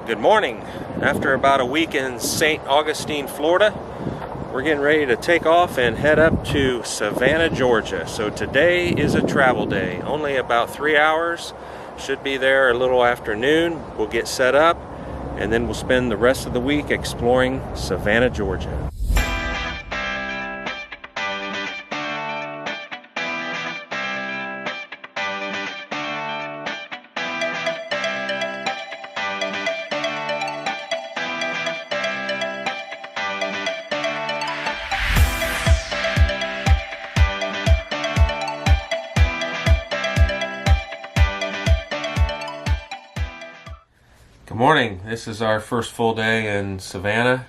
Good morning. After about a week in St. Augustine, Florida, we're getting ready to take off and head up to Savannah, Georgia. So today is a travel day, only about 3 hours. Should be there a little after noon. We'll get set up and then we'll spend the rest of the week exploring Savannah, Georgia. Good morning. This is our first full day in Savannah,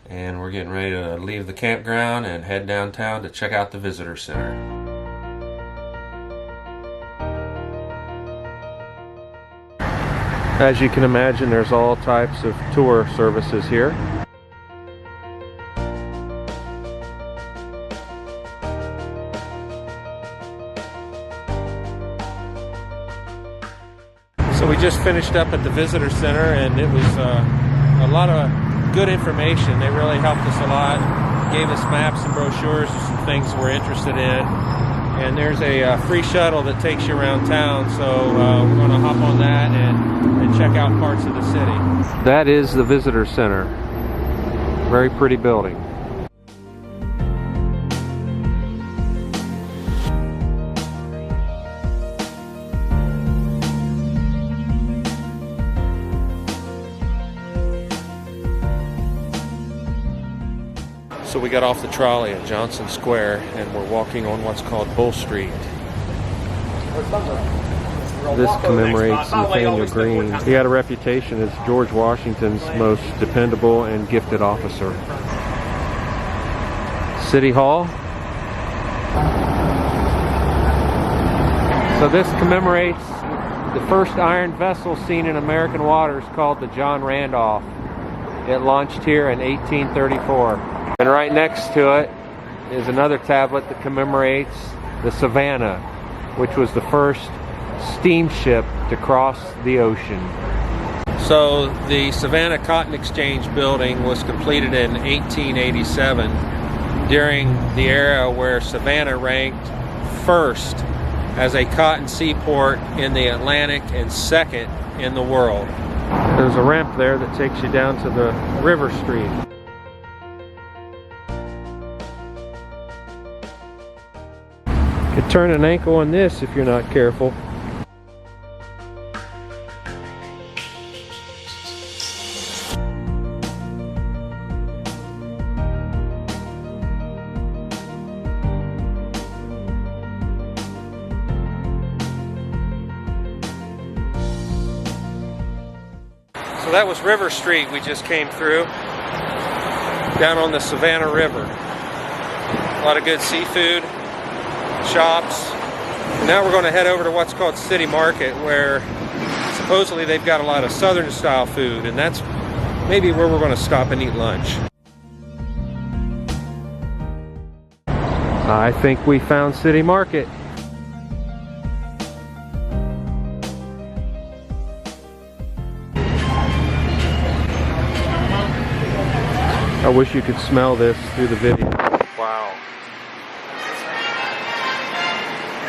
and we're getting ready to leave the campground and head downtown to check out the visitor center. As you can imagine, there's all types of tour services here. So we just finished up at the visitor center, and it was a lot of good information. They really helped us a lot, gave us maps and brochures of some things we're interested in. And there's a free shuttle that takes you around town, so we're going to hop on that and check out parts of the city. That is the visitor center. Very pretty building. So we got off the trolley at Johnson Square and we're walking on what's called Bull Street. This commemorates Nathaniel Greene. He had a reputation as George Washington's most dependable and gifted officer. City Hall. So this commemorates the first iron vessel seen in American waters, called the John Randolph. It launched here in 1834. And right next to it is another tablet that commemorates the Savannah, which was the first steamship to cross the ocean. So the Savannah Cotton Exchange building was completed in 1887 during the era where Savannah ranked first as a cotton seaport in the Atlantic and second in the world. There's a ramp there that takes you down to the river street. Could turn an ankle on this if you're not careful. So that was River Street we just came through, down on the Savannah River. A lot of good seafood shops. Now we're going to head over to what's called City Market, where supposedly they've got a lot of southern style food, and that's maybe where we're going to stop and eat lunch. I think we found City Market. I wish you could smell this through the video. Wow.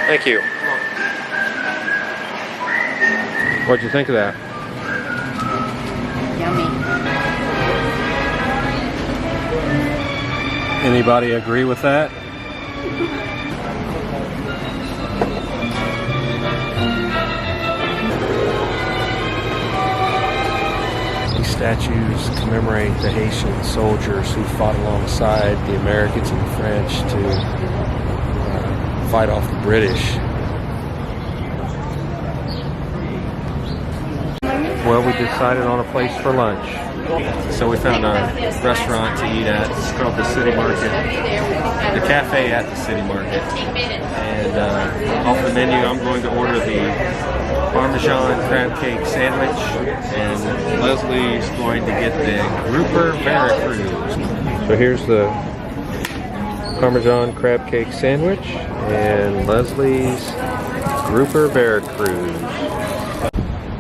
Thank you. What'd you think of that? Yummy. Anybody agree with that? These statues commemorate the Haitian soldiers who fought alongside the Americans and the French to fight off the British. Well, we decided on a place for lunch. So we found a restaurant to eat at. It's called the City Market. The cafe at the City Market. And off the menu, I'm going to order the Parmesan crab cake sandwich, and Leslie's going to get the grouper Veracruz. So here's the Parmesan crab cake sandwich and Leslie's grouper Veracruz.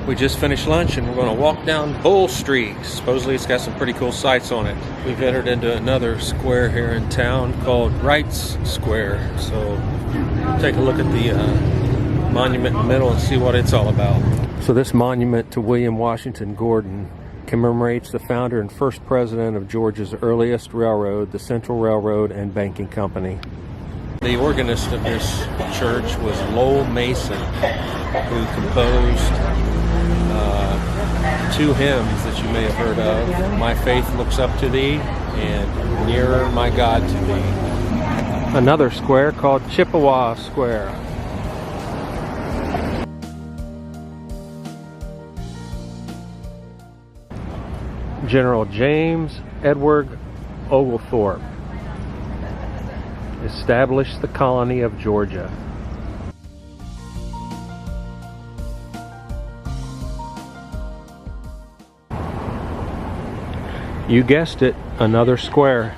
We just finished lunch and we're going to walk down Bull Street. Supposedly it's got some pretty cool sights on it. We've entered into another square here in town called Wright's Square. So take a look at the monument in the middle and see what it's all about. So this monument to William Washington Gordon commemorates the founder and first president of Georgia's earliest railroad, the Central Railroad and Banking Company. The organist of this church was Lowell Mason, who composed two hymns that you may have heard of, My Faith Looks Up to Thee and Nearer My God to Thee. Another square called Chippewa Square. General James Edward Oglethorpe established the colony of Georgia. You guessed it, another square.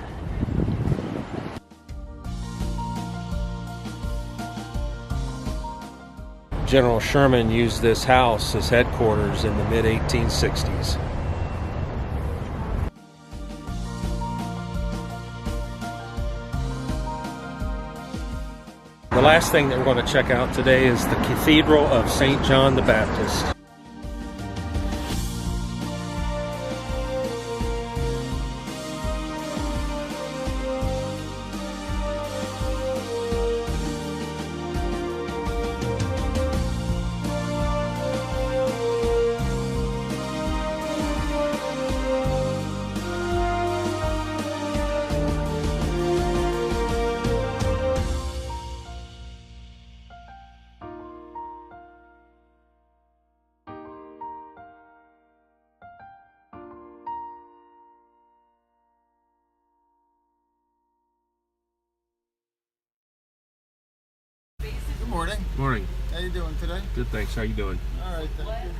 General Sherman used this house as headquarters in the mid-1860s. The last thing that we're going to check out today is the Cathedral of St. John the Baptist. Good morning. Morning. How you doing today? Good, thanks. How you doing? All right, thank you.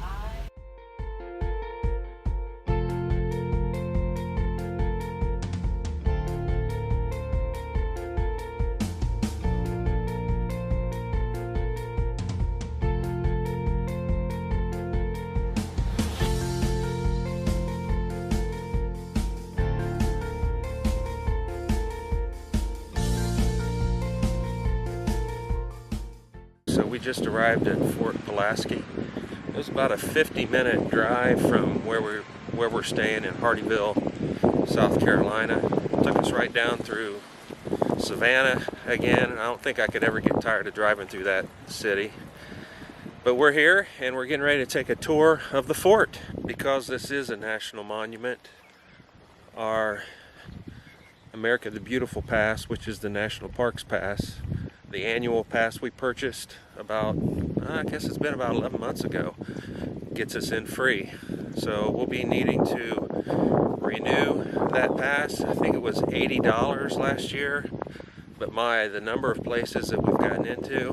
So we just arrived at Fort Pulaski. It was about a 50-minute drive from where we're staying in Hardeeville, South Carolina. It took us right down through Savannah again. I don't think I could ever get tired of driving through that city. But we're here and we're getting ready to take a tour of the fort. Because this is a national monument, our America the Beautiful Pass, which is the National Parks Pass, the annual pass we purchased about, I guess it's been about 11 months ago, gets us in free. So we'll be needing to renew that pass. I think it was $80 last year, but the number of places that we've gotten into,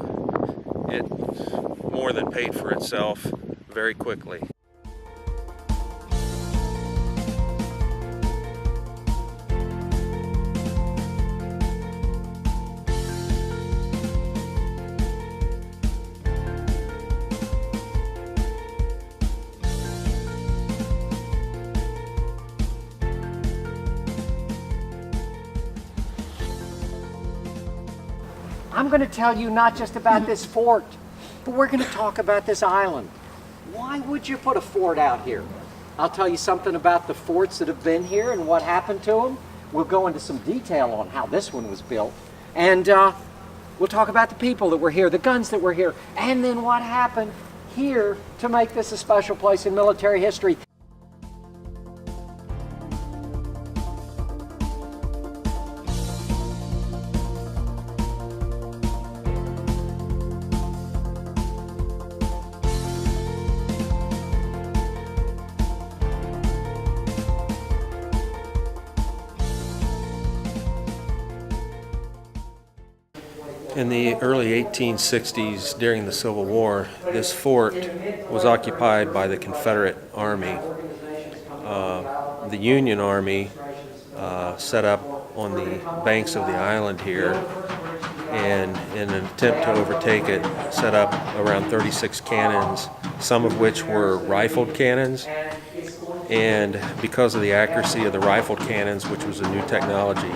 it more than paid for itself very quickly. I'm going to tell you not just about this fort, but we're going to talk about this island. Why would you put a fort out here? I'll tell you something about the forts that have been here and what happened to them. We'll go into some detail on how this one was built. And we'll talk about the people that were here, the guns that were here, and then what happened here to make this a special place in military history. In the early 1860s, during the Civil War, this fort was occupied by the Confederate Army. The Union Army set up on the banks of the island here and in an attempt to overtake it, set up around 36 cannons, some of which were rifled cannons. And because of the accuracy of the rifled cannons, which was a new technology,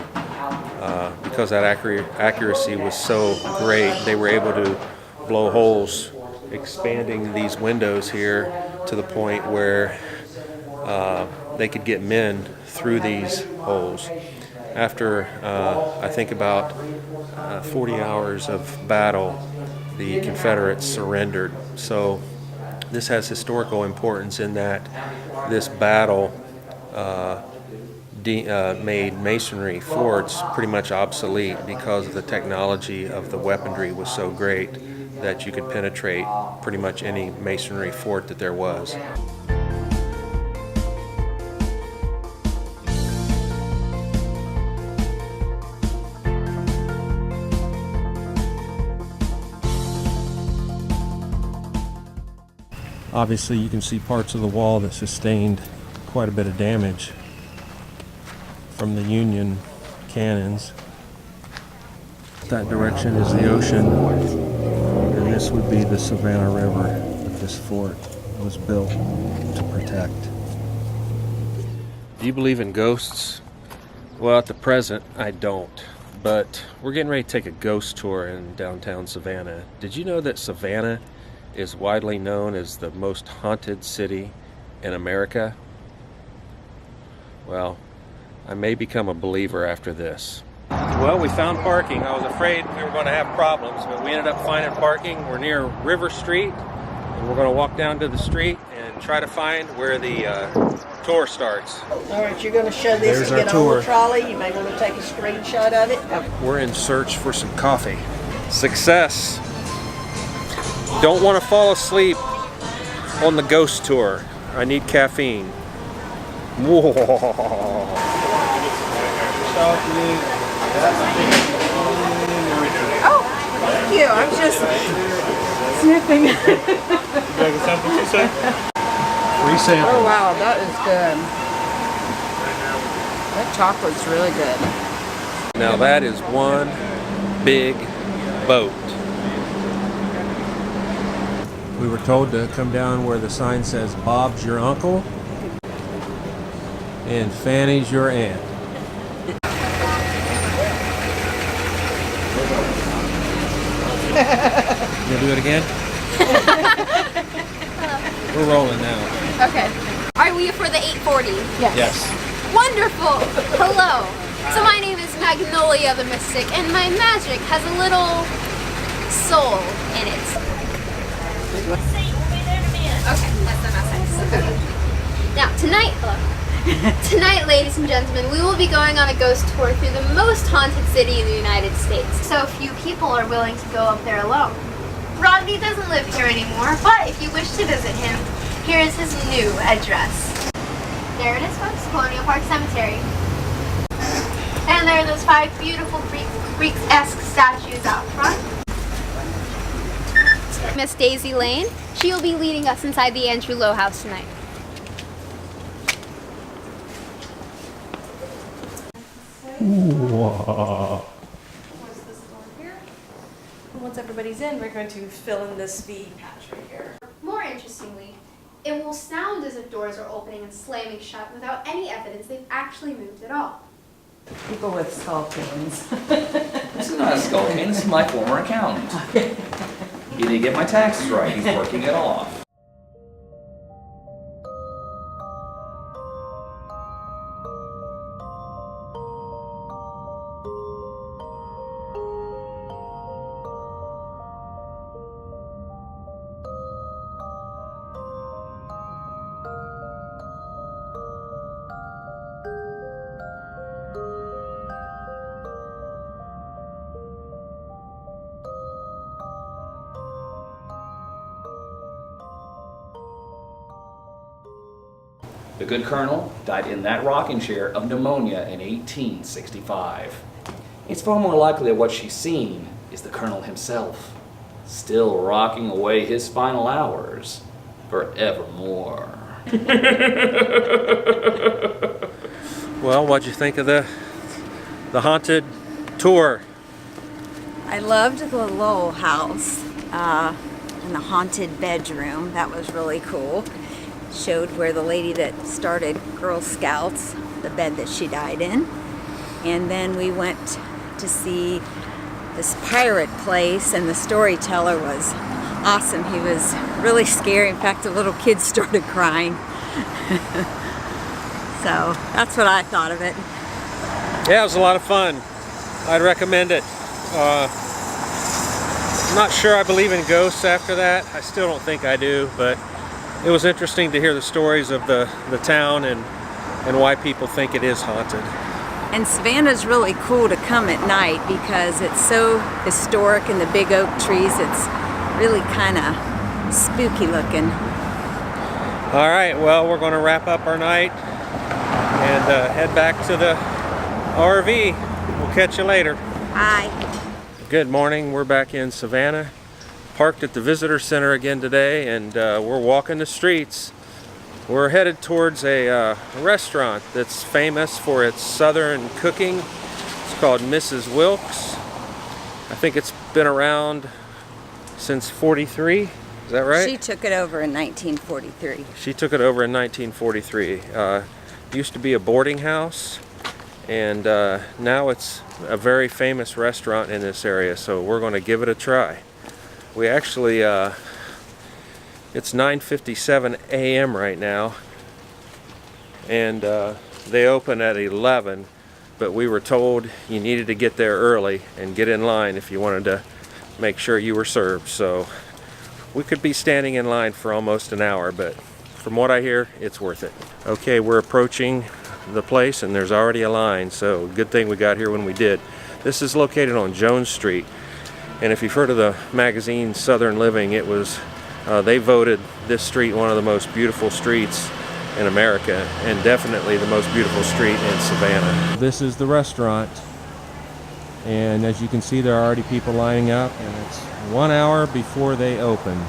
because that accuracy was so great, they were able to blow holes, expanding these windows here to the point where they could get men through these holes. After, I think, about 40 hours of battle, the Confederates surrendered. So this has historical importance in that this battle made masonry forts pretty much obsolete because the technology of the weaponry was so great that you could penetrate pretty much any masonry fort that there was. Obviously, you can see parts of the wall that sustained quite a bit of damage from the Union cannons. That direction is the ocean, and this would be the Savannah River that this fort was built to protect. Do you believe in ghosts? Well, at the present, I don't. But we're getting ready to take a ghost tour in downtown Savannah. Did you know that Savannah is widely known as the most haunted city in America? Well, I may become a believer after this. Well, we found parking. I was afraid we were going to have problems, but we ended up finding parking. We're near River Street, and we're going to walk down to the street and try to find where the tour starts. All right, you're going to show this and get on the trolley. You may want to take a screenshot of it. We're in search for some coffee. Success. Don't want to fall asleep on the ghost tour. I need caffeine. Whoa. Oh, thank you. I'm just sniffing. Free sample. Oh, wow, that is good. That chocolate's really good. Now that is one big boat. We were told to come down where the sign says Bob's your uncle and Fanny's your aunt. You gonna do it again? We're rolling now. Okay. Are we for the 840? Yes. Wonderful! Hello. So my name is Magnolia the Mystic, and my magic has a little soul in it. Okay, that's not outside. Now, tonight, ladies and gentlemen, we will be going on a ghost tour through the most haunted city in the United States. So few people are willing to go up there alone. Rodney doesn't live here anymore, but if you wish to visit him, here is his new address. There it is, folks, Colonial Park Cemetery. And there are those 5 beautiful Greek-esque statues out front. Miss Daisy Lane, she will be leading us inside the Andrew Lowe house tonight. Wow. Once everybody's in, we're going to fill in this V patch right here. More interestingly, it will sound as if doors are opening and slamming shut without any evidence they've actually moved at all. People with skull canes. This is not a skull cane, this is my former accountant. He didn't get my taxes right, he's working it off. The good colonel died in that rocking chair of pneumonia in 1865. It's far more likely that what she's seen is the colonel himself, still rocking away his final hours forevermore. Well, what'd you think of the haunted tour? I loved the Lowell house and the haunted bedroom. That was really cool. Showed where the lady that started Girl Scouts, the bed that she died in. And then we went to see this pirate place, and the storyteller was awesome. He was really scary. In fact, the little kids started crying. So that's what I thought of it. Yeah, it was a lot of fun. I'd recommend it. I'm not sure I believe in ghosts after that. I still don't think I do, but it was interesting to hear the stories of the town and why people think it is haunted. And Savannah's really cool to come at night because it's so historic and the big oak trees. It's really kind of spooky looking. All right, well, we're going to wrap up our night and head back to the RV. We'll catch you later. Bye. Good morning. We're back in Savannah, parked at the visitor center again today, and we're walking the streets. We're headed towards a restaurant that's famous for its southern cooking. It's called Mrs. Wilkes. I think it's been around since '43. Is that right? She took it over in 1943. She took it over in 1943. Used to be a boarding house, and now it's a very famous restaurant in this area, so we're going to give it a try. We actually, it's 9:57 a.m. right now, and they open at 11, but we were told you needed to get there early and get in line if you wanted to make sure you were served. So we could be standing in line for almost an hour, but from what I hear, it's worth it. Okay, we're approaching the place and there's already a line, so good thing we got here when we did. This is located on Jones Street, and if you've heard of the magazine Southern Living, it was they voted this street one of the most beautiful streets in America, and definitely the most beautiful street in Savannah. This is the restaurant, and as you can see, there are already people lining up, and it's 1 hour before they open.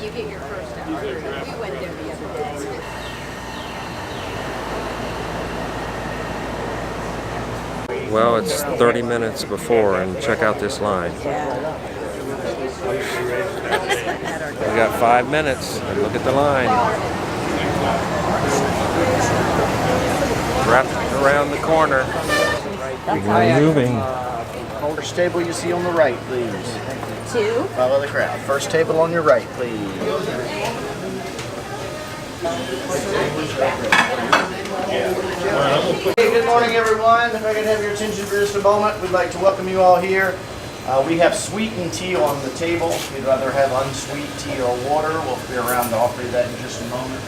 You get your first hour. We went there the other day. Well, it's 30 minutes before, and check out this line. We got 5 minutes, and look at the line. Wrapped around the corner. We're moving. First table you see on the right, please. 2. Follow the crowd. First table on your right, please. Hey, good morning, everyone. If I could have your attention for just a moment, we'd like to welcome you all here. We have sweetened tea on the table. If you'd rather have unsweet tea or water, we'll be around to offer you that in just a moment.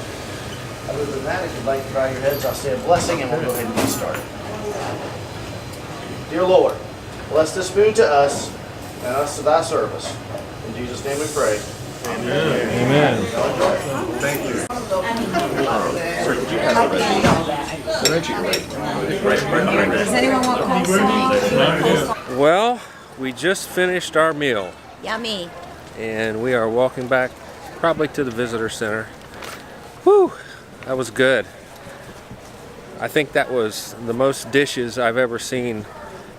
Other than that, if you'd like to bow your heads, I'll say a blessing and we'll go ahead and get started. Dear Lord, bless this food to us and us to thy service. In Jesus' name we pray. Amen. Amen. Thank you. Does anyone want coleslaw? Well, we just finished our meal, Yummy. and we are walking back probably to the visitor center. Whew, that was good. I think that was the most dishes I've ever seen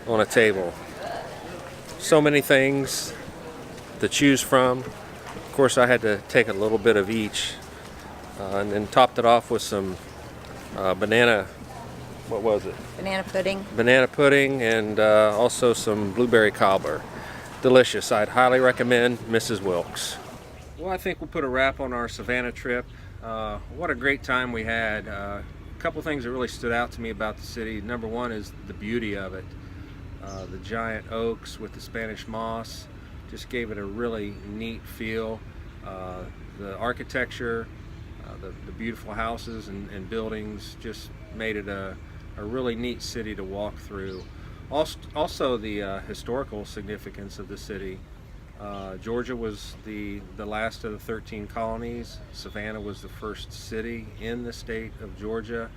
on a table. So many things to choose from. Of course, I had to take a little bit of each, and then topped it off with some banana, what was it? Banana pudding. Banana pudding, and also some blueberry cobbler. Delicious. I'd highly recommend Mrs. Wilkes. Well, I think we'll put a wrap on our Savannah trip. What a great time we had. A couple things that really stood out to me about the city. Number one is the beauty of it. The giant oaks with the Spanish moss just gave it a really neat feel. The architecture, the beautiful houses and buildings just made it a really neat city to walk through. Also the historical significance of the city. Georgia was the last of the 13 colonies. Savannah was the first city in the state of Georgia.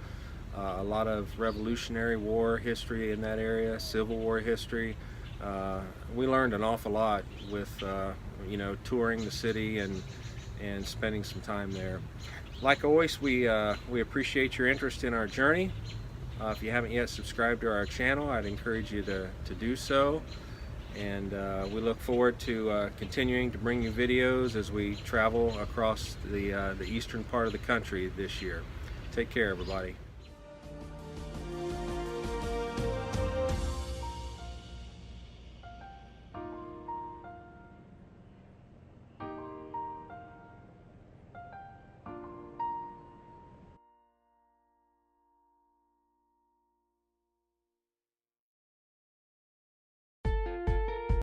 A lot of Revolutionary War history in that area, Civil War history. We learned an awful lot with touring the city and spending some time there. Like always, we appreciate your interest in our journey. If you haven't yet subscribed to our channel, I'd encourage you to do so. And we look forward to continuing to bring you videos as we travel across the eastern part of the country this year. Take care, everybody.